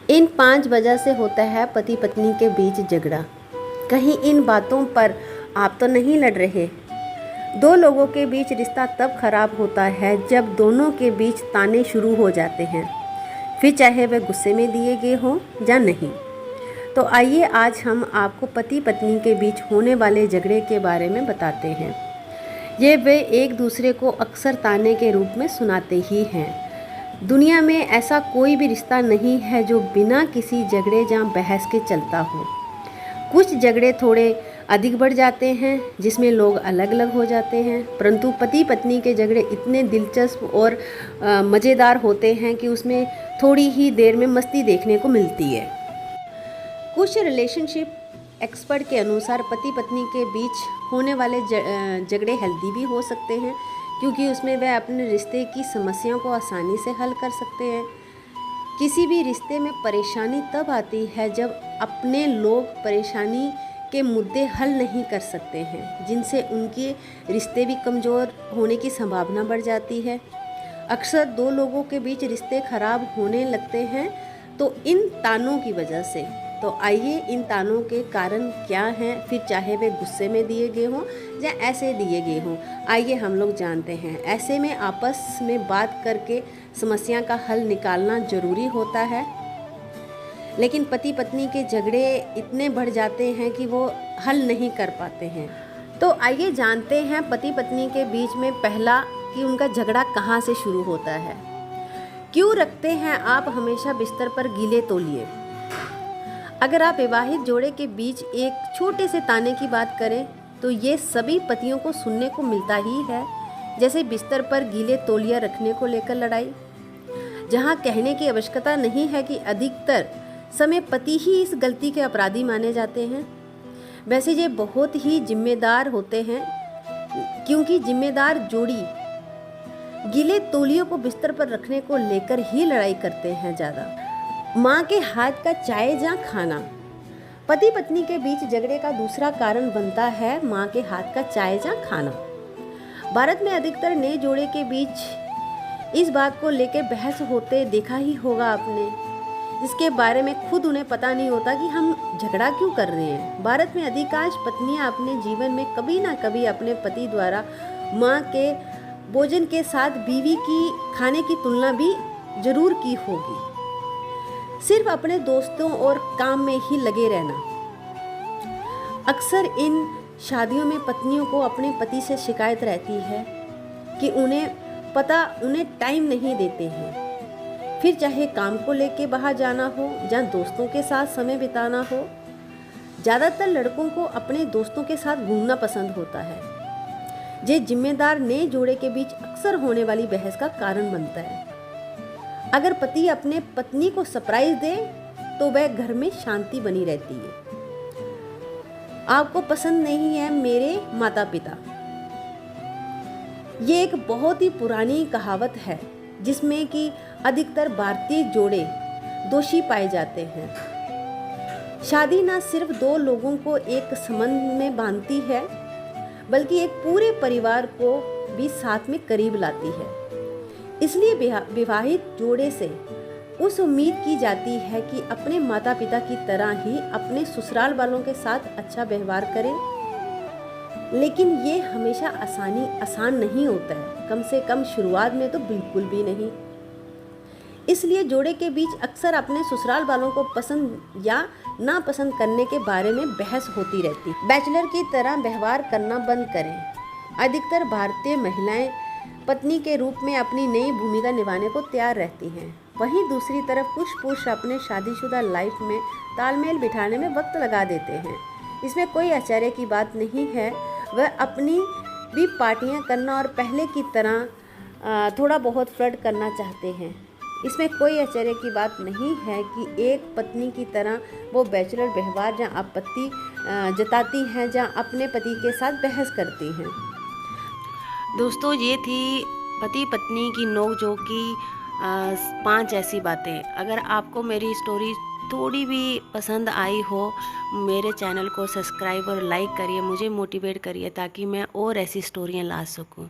इन 5 वजह से होता है पति पत्नी के बीच झगड़ा। कहीं इन बातों पर आप तो नहीं लड़ रहे। 2 लोगों के बीच रिश्ता तब खराब होता है जब दोनों के बीच ताने शुरू हो जाते हैं, फिर चाहे वह गुस्से में दिए गए हों या नहीं। तो आइए आज हम आपको पति पत्नी के बीच होने वाले झगड़े के बारे में बताते हैं। ये वे एक दूसरे को अक्सर ताने के रूप में सुनाते ही हैं। दुनिया में ऐसा कोई भी रिश्ता नहीं है जो बिना किसी झगड़े या बहस के चलता हो। कुछ झगड़े थोड़े अधिक बढ़ जाते हैं जिसमें लोग अलग अलग हो जाते हैं, परंतु पति पत्नी के झगड़े इतने दिलचस्प और मज़ेदार होते हैं कि उसमें थोड़ी ही देर में मस्ती देखने को मिलती है। कुछ रिलेशनशिप एक्सपर्ट के अनुसार पति पत्नी के बीच होने वाले झगड़े हेल्दी भी हो सकते हैं, क्योंकि उसमें वह अपने रिश्ते की समस्याओं को आसानी से हल कर सकते हैं। किसी भी रिश्ते में परेशानी तब आती है जब अपने लोग परेशानी के मुद्दे हल नहीं कर सकते हैं, जिनसे उनके रिश्ते भी कमज़ोर होने की संभावना बढ़ जाती है। अक्सर 2 लोगों के बीच रिश्ते खराब होने लगते हैं तो इन तानों की वजह से। तो आइए इन तानों के कारण क्या हैं, फिर चाहे वे गुस्से में दिए गए हों या ऐसे दिए गए हों, आइए हम लोग जानते हैं। ऐसे में आपस में बात करके समस्या का हल निकालना ज़रूरी होता है, लेकिन पति पत्नी के झगड़े इतने बढ़ जाते हैं कि वो हल नहीं कर पाते हैं। तो आइए जानते हैं पति पत्नी के बीच में पहला कि उनका झगड़ा कहाँ से शुरू होता है। क्यों रखते हैं आप हमेशा बिस्तर पर गीले तौलिए? अगर आप विवाहित जोड़े के बीच एक छोटे से ताने की बात करें तो ये सभी पतियों को सुनने को मिलता ही है, जैसे बिस्तर पर गीले तौलिया रखने को लेकर लड़ाई, जहां कहने की आवश्यकता नहीं है कि अधिकतर समय पति ही इस गलती के अपराधी माने जाते हैं। वैसे ये बहुत ही जिम्मेदार होते हैं, क्योंकि जिम्मेदार जोड़ी गीले तौलियों को बिस्तर पर रखने को लेकर ही लड़ाई करते हैं ज़्यादा। माँ के हाथ का चाय या खाना पति पत्नी के बीच झगड़े का दूसरा कारण बनता है माँ के हाथ का चाय या खाना। भारत में अधिकतर नए जोड़े के बीच इस बात को लेकर बहस होते देखा ही होगा आपने, जिसके बारे में खुद उन्हें पता नहीं होता कि हम झगड़ा क्यों कर रहे हैं। भारत में अधिकांश पत्नियां अपने जीवन में कभी ना कभी अपने पति द्वारा माँ के भोजन के साथ बीवी की खाने की तुलना भी जरूर की होगी। सिर्फ अपने दोस्तों और काम में ही लगे रहना। अक्सर इन शादियों में पत्नियों को अपने पति से शिकायत रहती है कि उन्हें टाइम नहीं देते हैं, फिर चाहे काम को लेके बाहर जाना हो या दोस्तों के साथ समय बिताना हो। ज़्यादातर लड़कों को अपने दोस्तों के साथ घूमना पसंद होता है। ये जिम्मेदार नए जोड़े के बीच अक्सर होने वाली बहस का कारण बनता है। अगर पति अपने पत्नी को सरप्राइज दे तो वह घर में शांति बनी रहती है। आपको पसंद नहीं है मेरे माता पिता, ये एक बहुत ही पुरानी कहावत है जिसमें कि अधिकतर भारतीय जोड़े दोषी पाए जाते हैं। शादी ना सिर्फ 2 लोगों को एक संबंध में बांधती है, बल्कि एक पूरे परिवार को भी साथ में करीब लाती है। इसलिए विवाहित जोड़े से उस उम्मीद की जाती है कि अपने माता पिता की तरह ही अपने ससुराल वालों के साथ अच्छा व्यवहार करें, लेकिन ये हमेशा आसान नहीं होता है, कम से कम शुरुआत में तो बिल्कुल भी नहीं। इसलिए जोड़े के बीच अक्सर अपने ससुराल वालों को पसंद या नापसंद करने के बारे में बहस होती रहती। बैचलर की तरह व्यवहार करना बंद करें। अधिकतर भारतीय महिलाएं पत्नी के रूप में अपनी नई भूमिका निभाने को तैयार रहती हैं। वहीं दूसरी तरफ कुछ पुरुष अपने शादीशुदा लाइफ में तालमेल बिठाने में वक्त लगा देते हैं। इसमें कोई आश्चर्य की बात नहीं है। वह अपनी भी पार्टियां करना और पहले की तरह थोड़ा बहुत फ्लर्ट करना चाहते हैं। इसमें कोई आश्चर्य की बात नहीं है कि एक पत्नी की तरह वो बैचलर व्यवहार या आपत्ति जताती हैं या अपने पति के साथ बहस करती हैं। दोस्तों, ये थी पति पत्नी की नोक-झोंक की 5 ऐसी बातें। अगर आपको मेरी स्टोरी थोड़ी भी पसंद आई हो, मेरे चैनल को सब्सक्राइब और लाइक करिए, मुझे मोटिवेट करिए ताकि मैं और ऐसी स्टोरियाँ ला सकूं।